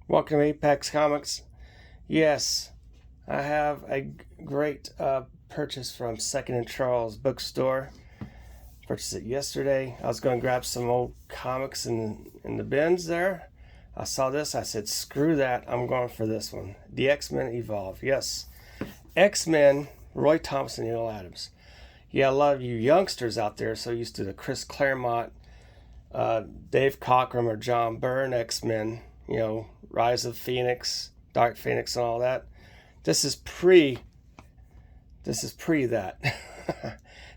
Welcome to Apex Comics. Yes, I have a great purchase from Second and Charles bookstore. Purchased it yesterday. I was going to grab some old comics in the bins there. I saw this. I said, screw that. I'm going for this one. The X-Men Evolve. Yes. X-Men, Roy Thomas and Neal Adams. Yeah, a lot of you youngsters out there so used to the Chris Claremont, Dave Cockrum, or John Byrne X-Men, Rise of Phoenix, Dark Phoenix, and all that. This is pre that.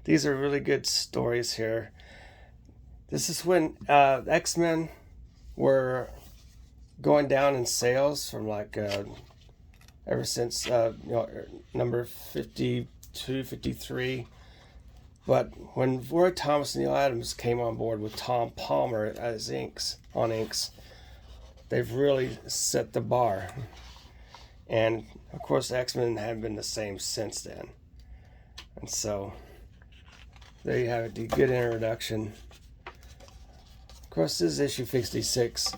These are really good stories here. This is when X-Men were going down in sales from ever since number 52, 53. But when Roy Thomas and Neal Adams came on board with Tom Palmer as inks, they've really set the bar. And of course, X-Men haven't been the same since then. And so there you have it, the good introduction. Of course, this is issue 56.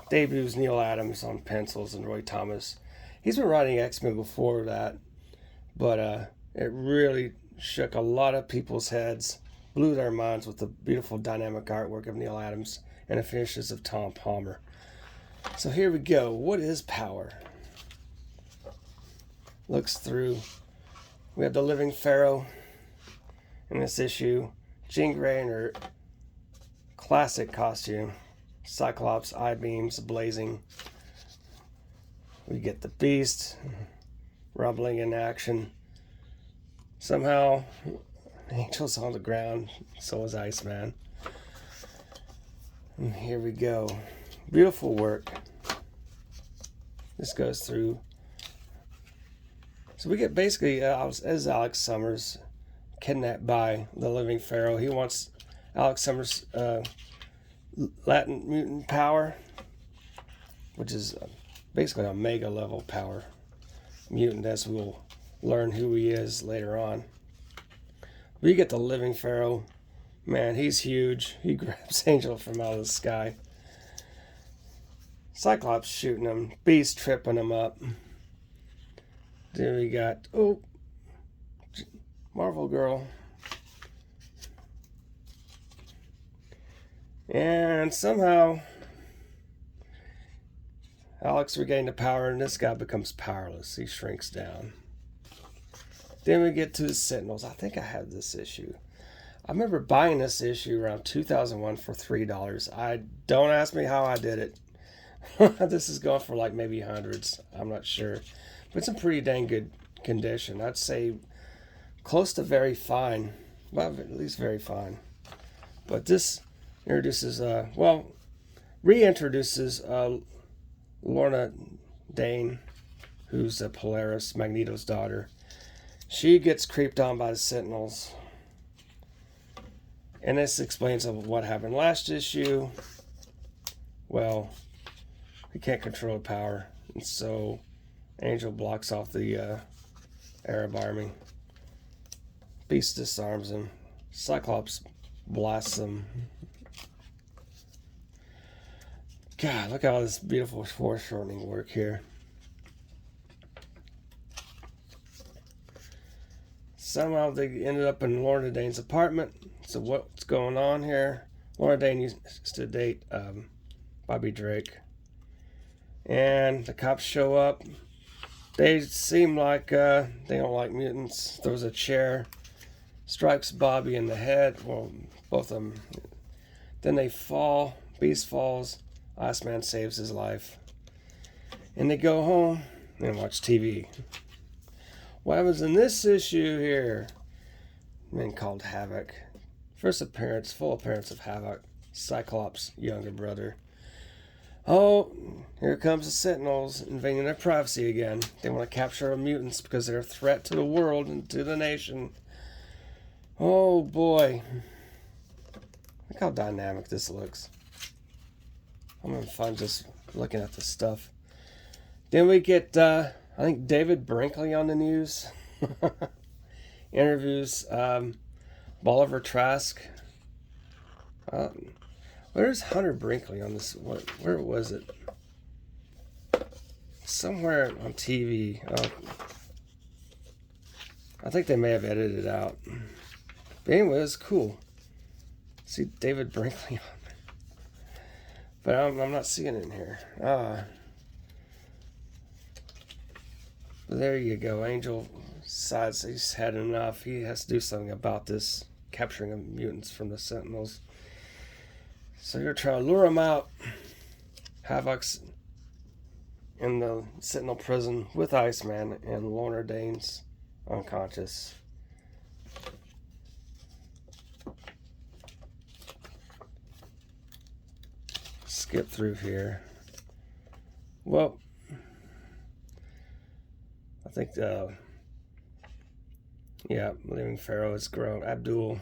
Debuts Neal Adams on pencils and Roy Thomas. He's been writing X-Men before that, but it really shook a lot of people's heads, blew their minds with the beautiful dynamic artwork of Neal Adams and the finishes of Tom Palmer. So here we go. What is power? Looks through. We have the Living Pharaoh in this issue. Jean Grey in her classic costume. Cyclops, eye beams blazing. We get the Beast rumbling in action. Somehow, Angel's on the ground. So is Iceman. And here we go. Beautiful work. This goes through. So we get basically, as Alex Summers, kidnapped by the Living Pharaoh. He wants Alex Summers' Latin mutant power, which is basically a mega level power mutant, as we'll learn who he is later on. We get the Living Pharaoh. Man, he's huge. He grabs Angel from out of the sky. Cyclops shooting him. Beast tripping him up. Then we got, Marvel Girl. And somehow Alex regained the power and this guy becomes powerless. He shrinks down. Then we get to the Sentinels. I think I have this issue. I remember buying this issue around 2001 for $3. Don't ask me how I did it. This is going for maybe hundreds. I'm not sure. But it's in pretty dang good condition. I'd say close to very fine. Well, at least very fine. But this introduces, reintroduces Lorna Dane, who's a Polaris, Magneto's daughter. She gets creeped on by the Sentinels. And this explains what happened last issue. Well, he can't control power. And so Angel blocks off the Arab army. Beast disarms him. Cyclops blasts him. God, look at all this beautiful foreshortening work here. Somehow they ended up in Lorna Dane's apartment. So what's going on here? Lorna Dane used to date Bobby Drake. And the cops show up. They seem like they don't like mutants. Throws a chair. Strikes Bobby in the head. Well, both of them. Then they fall. Beast falls. Iceman saves his life. And they go home and watch TV. What happens in this issue here? Man called Havoc. First appearance, full appearance of Havoc. Cyclops' younger brother. Oh, here comes the Sentinels invading their privacy again. They want to capture our mutants because they're a threat to the world and to the nation. Oh boy. Look how dynamic this looks. I'm having fun just looking at this stuff. Then we get, I think, David Brinkley on the news. Interviews Bolivar Trask. Where's Hunter Brinkley on this? Where was it? somewhere on TV. I think they may have edited it out. But anyway, it was cool. See David Brinkley on it. But I'm not seeing it in here. But there you go. Angel decides he's had enough. He has to do something about this capturing of mutants from the Sentinels. So you're trying to lure him out. Havoc's in the Sentinel prison with Iceman, and Lorna Dane's unconscious. Skip through here. Well, I think Living Pharaoh has grown. Abdul,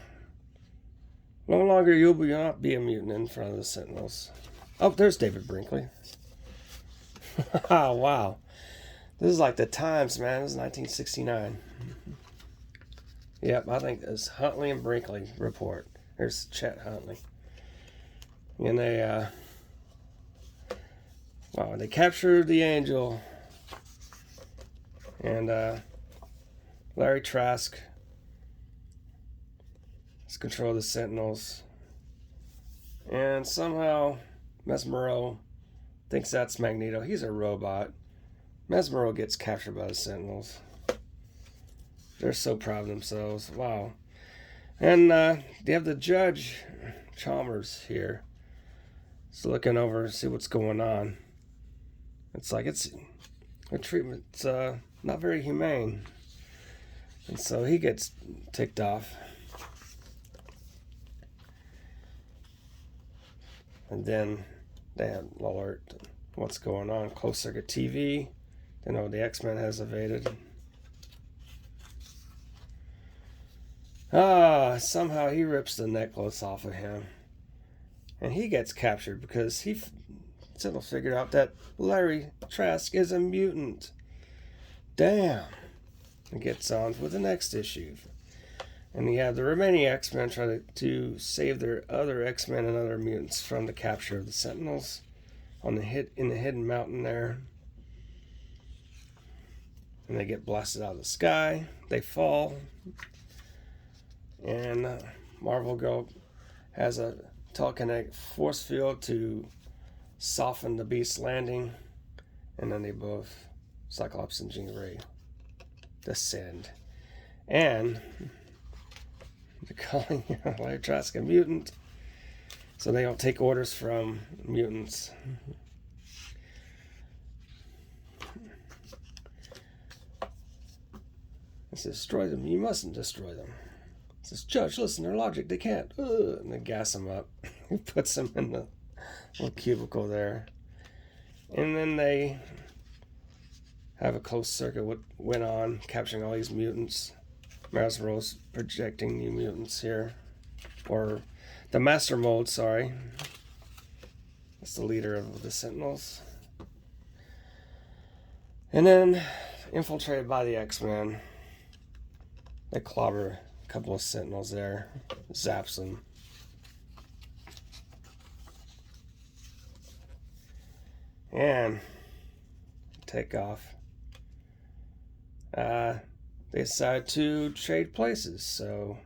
no longer you will not be a mutant in front of the Sentinels. Oh, there's David Brinkley. Oh, wow. This is like the Times, man. This is 1969. Yep, I think it's Huntley and Brinkley report. There's Chet Huntley. And they captured the Angel. And Larry Trask has control of the Sentinels. And somehow Mesmero thinks that's Magneto. He's a robot. Mesmero gets captured by the Sentinels. They're so proud of themselves. Wow. And they have the Judge Chalmers here. He's looking over to see what's going on. It's like their treatment's not very humane. And so he gets ticked off. And then they have alert what's going on. Closed circuit TV. They know the X-Men has evaded. Somehow he rips the necklace off of him. And he gets captured because he figured out that Larry Trask is a mutant. Damn. And gets on with the next issue. And you have the remaining X-Men trying to save their other X-Men and other mutants from the capture of the Sentinels in the hidden mountain there. And they get blasted out of the sky. They fall. And Marvel Girl has a telekinetic force field to soften the Beast's landing. And then they both, Cyclops and Jean Grey, descend. And they're calling Larry Trask a mutant, so they don't take orders from mutants. He says, destroy them. You mustn't destroy them. He says, Judge, listen, their logic, they can't. And they gas him up. He puts him in the little cubicle there. And then they have a closed circuit went on, capturing all these mutants. Mesmero's projecting new mutants here. Or the Master Mold, sorry. That's the leader of the Sentinels. And then, infiltrated by the X-Men, they clobber a couple of Sentinels there. Zaps them. And take off. They decide to trade places, so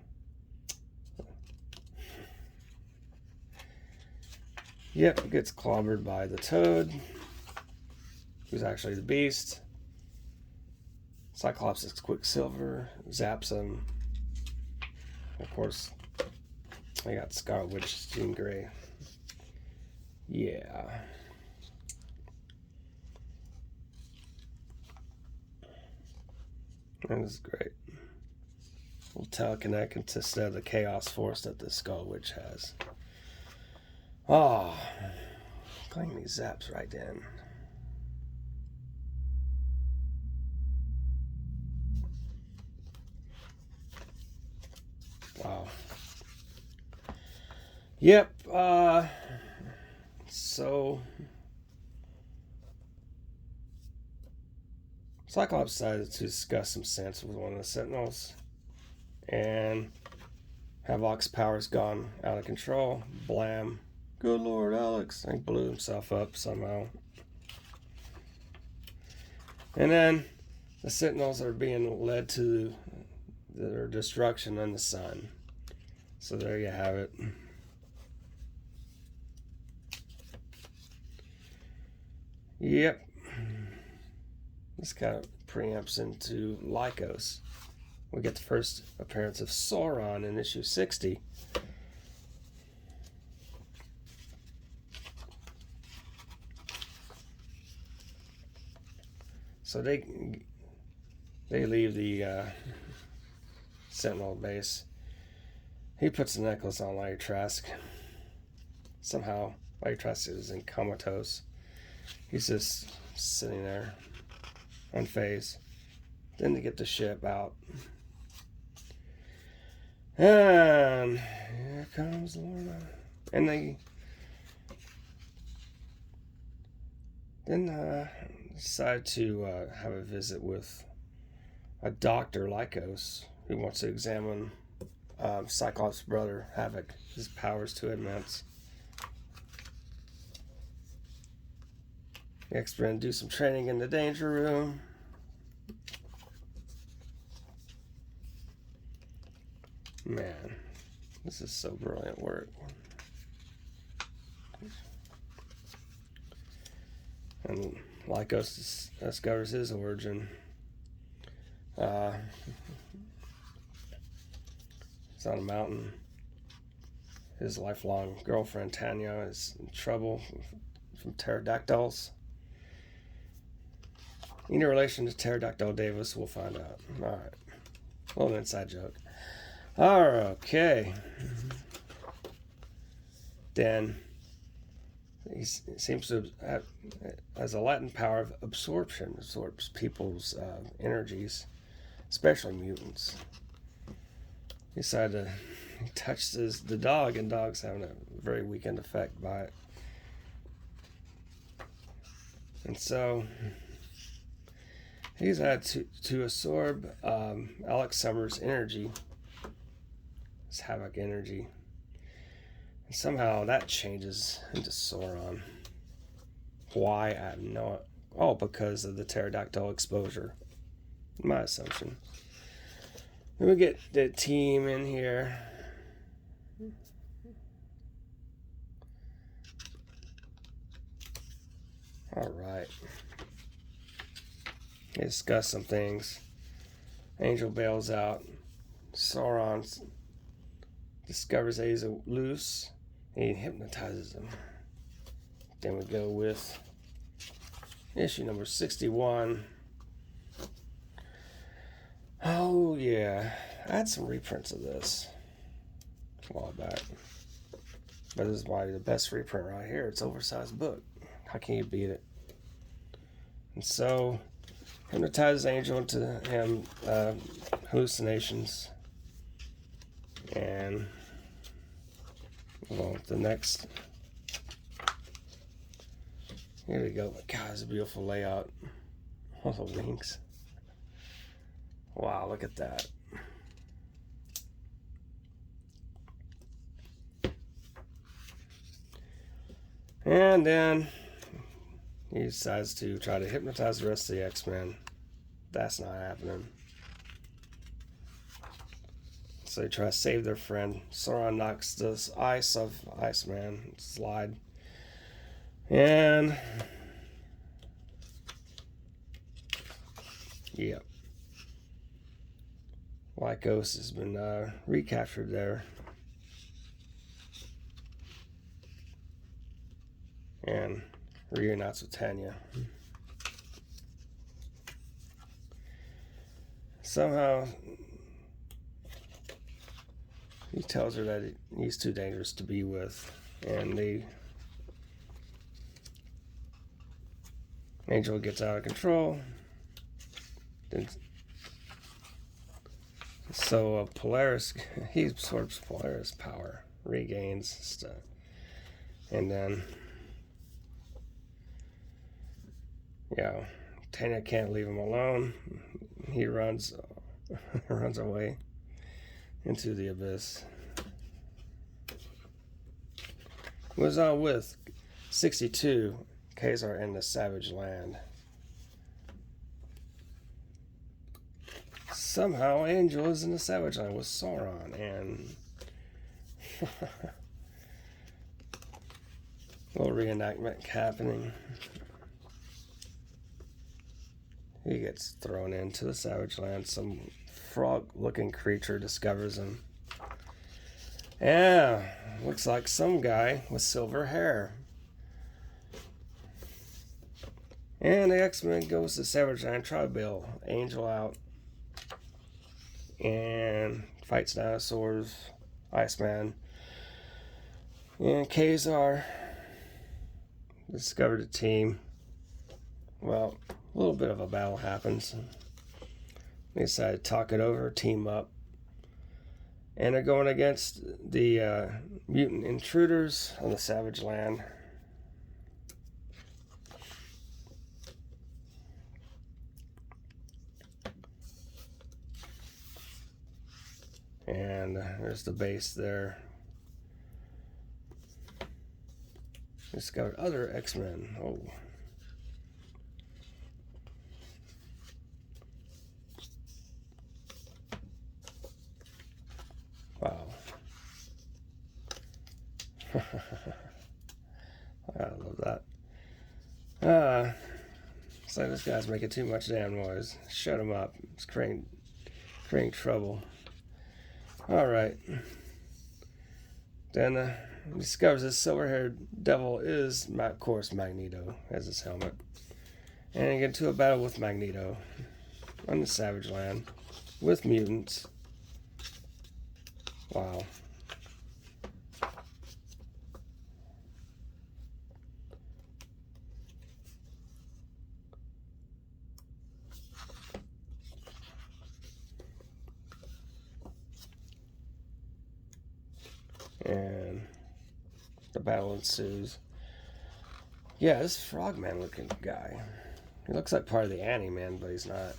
yep, gets clobbered by the Toad, who's actually the Beast. Cyclops is Quicksilver, zaps him. Of course, I got Scarlet Witch, Jean Grey. Yeah. That is great. We'll telekinetic instead of the Chaos Force that the Scarlet Witch has. Oh, clean these zaps right in. Wow. Yep. So Cyclops decided to discuss some sense with one of the Sentinels, and Havoc's power's gone out of control. Blam. Good Lord, Alex. He blew himself up somehow. And then the Sentinels are being led to their destruction in the sun. So there you have it. Yep. This kind of preamps into Lycos. We get the first appearance of Sauron in issue 60. So they leave the Sentinel base. He puts the necklace on Larry Trask. Somehow, Larry Trask is in comatose. He's just sitting there, unfazed. Then they get the ship out. And here comes Lorelei. And they then decide to have a visit with a Dr. Lycos who wants to examine Cyclops' brother, Havoc. His power's too immense. The X-Men do some training in the danger room. Man, this is so brilliant work. And Lycos discovers his origin. He's on a mountain. His lifelong girlfriend, Tanya, is in trouble from pterodactyls. Any relation to Pterodactyl Davis, we'll find out. Alright. A little inside joke. Okay. Then he seems to have has a latent power of absorption, absorbs people's energies, especially mutants. He decided to touch the dog, and dog's having a very weakened effect by it. And so he's had to absorb Alex Summers' energy, his Havoc energy. And somehow that changes into Sauron. Why? I have no... Oh, because of the pterodactyl exposure. My assumption. Then we get the team in here. Alright. They discuss some things. Angel bails out. Sauron discovers that he's loose. And he hypnotizes him. Then we go with issue number 61. Oh yeah, I had some reprints of this a while back. But this is why the best reprint right here. It's an oversized book. How can you beat it? And so, hypnotizes Angel into him hallucinations. And well, the next. Here we go. God, it's a beautiful layout. All the wings. Wow, look at that. And then he decides to try to hypnotize the rest of the X-Men. That's not happening. So they try to save their friend. Sauron knocks this ice off Iceman. Slide. And yep. Lycos has been recaptured there. And reunites with Tanya. Somehow he tells her that he's too dangerous to be with, and Angel gets out of control. So Polaris, he absorbs Polaris power, regains stuff, and then Tanya can't leave him alone. He runs away into the abyss. Was on with 62, Khazar and the Savage Land. somehow Angel is in the Savage Land with Sauron, and little reenactment happening. He gets thrown into the Savage Land. Some frog-looking creature discovers him. Yeah, looks like some guy with silver hair. And the X-Men goes to Savage Land, try to bail Angel out, and fights dinosaurs, Iceman, and Kazar. Discovered a team. Well, a little bit of a battle happens. They decide to talk it over, team up. And they're going against the mutant intruders on the Savage Land. And there's the base there. Discovered other X-Men. Oh. Wow. I love that. It's like this guy's making too much damn noise. Shut him up. It's creating trouble. Alright. Then he discovers this silver-haired devil is, of course, Magneto, as his helmet. And he gets into a battle with Magneto on the Savage Land with mutants. Wow. And the battle ensues. Yeah, this frogman looking guy. He looks like part of the Anti-Man, but he's not.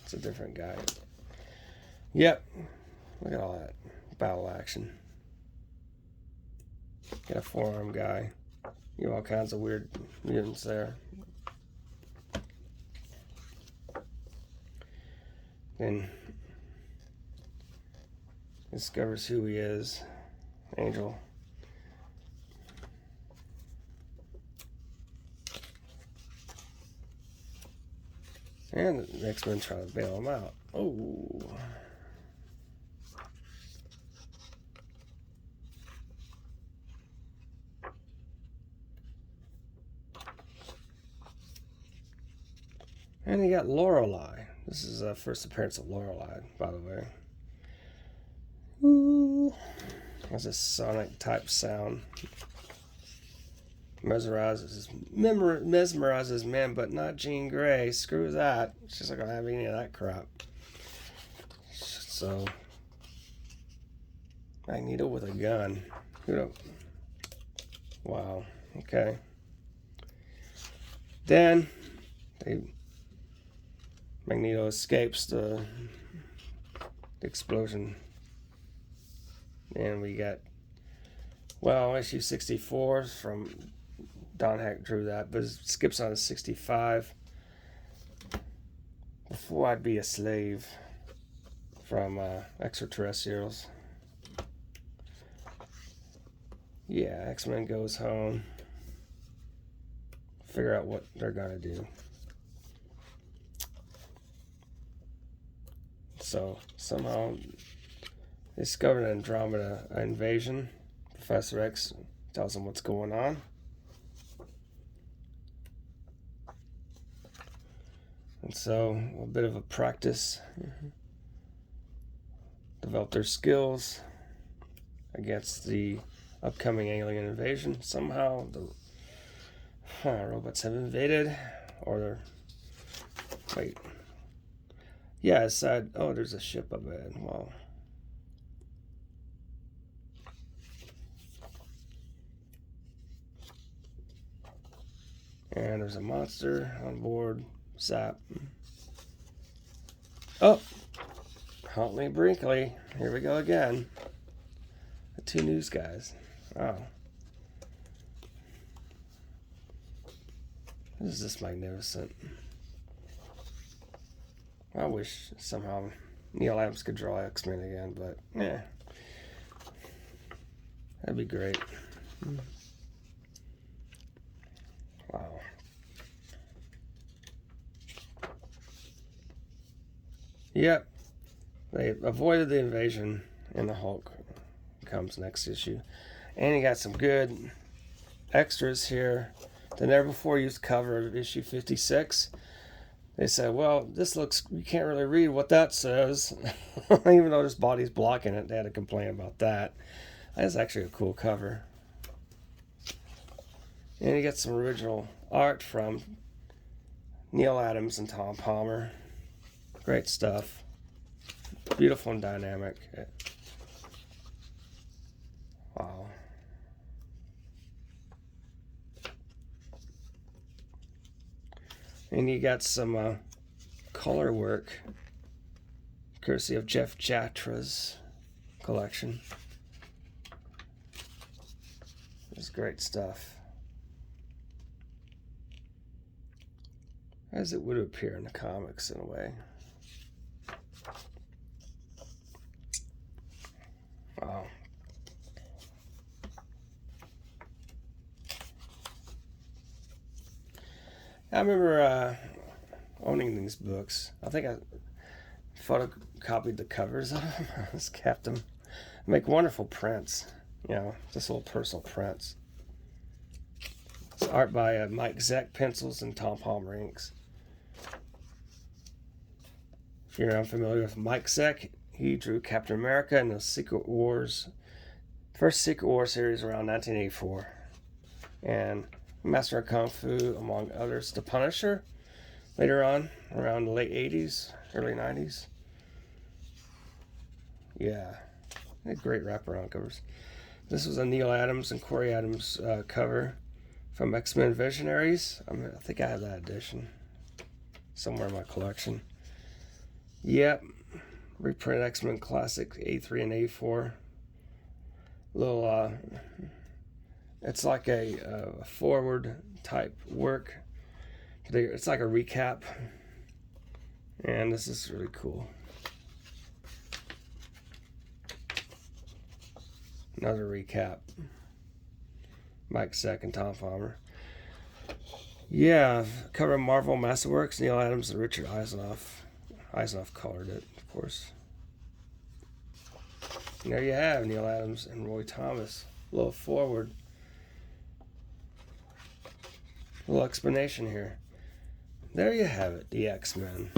It's a different guy. Yep. Look at all that battle action. Got a forearm guy. You have all kinds of weird mutants there. Then discovers who he is. Angel. And the X-Men try to bail him out. Oh. And you got Lorelei. This is the first appearance of Lorelei, by the way. Ooh. That's a sonic type sound. Mesmerizes men, but not Jean Grey. Screw that. She's not gonna have any of that crap. So, Magneto with a gun. Wow. Okay. Then Magneto escapes the explosion. And we got, well, issue 64 from Don Heck drew that, but it skips on to 65. Before I'd Be a Slave from Extraterrestrials. Yeah, X-Men goes home. Figure out what they're gonna do. So somehow discovered an Andromeda invasion. Professor X tells them what's going on. And so a bit of a practice. Develop their skills against the upcoming alien invasion. Somehow the robots have invaded, or they're, wait. Yeah, it said, oh, there's a ship up ahead. Wow. And there's a monster on board. Zap. Oh! Huntley Brinkley. Here we go again. The two news guys. Oh. This is just magnificent. I wish somehow Neal Adams could draw X-Men again, but yeah, that'd be great. Wow. Yep, they avoided the invasion, and the Hulk comes next issue. And you got some good extras here. The never before used cover of issue 56. They said, well, this looks, you can't really read what that says. Even though his body's blocking it, they had to complain about that. That's actually a cool cover. And you get some original art from Neal Adams and Tom Palmer. Great stuff. Beautiful and dynamic. Wow. And you got some color work, courtesy of Jeff Jatra's collection. It's great stuff, as it would appear in the comics in a way. Wow. I remember owning these books. I think I photocopied the covers of them. I just kept them. Make wonderful prints. You know, just little personal prints. It's art by Mike Zeck pencils and Tom Palmer inks. If you're unfamiliar with Mike Zeck, he drew Captain America and the Secret Wars, first Secret War series around 1984. And Master of Kung Fu, among others. The Punisher, later on, around the late 80s, early 90s. Yeah, great wraparound covers. This was a Neal Adams and Corey Adams cover from X-Men Visionaries. I think I have that edition somewhere in my collection. Yep, reprinted X-Men Classic A3 and A4. Little, it's like a forward type work. It's like a recap, and this is really cool. Another recap. Mike Zeck and Tom Palmer. Yeah, cover of Marvel Masterworks. Neal Adams and Richard Eisenoff. Eisenoff colored it, of course. And there you have Neal Adams and Roy Thomas. A little forward. A little explanation here. There you have it, the X-Men.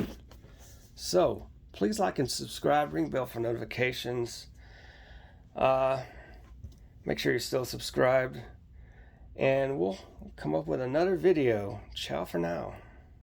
So, please like and subscribe. Ring bell for notifications. Make sure you're still subscribed. And we'll come up with another video. Ciao for now.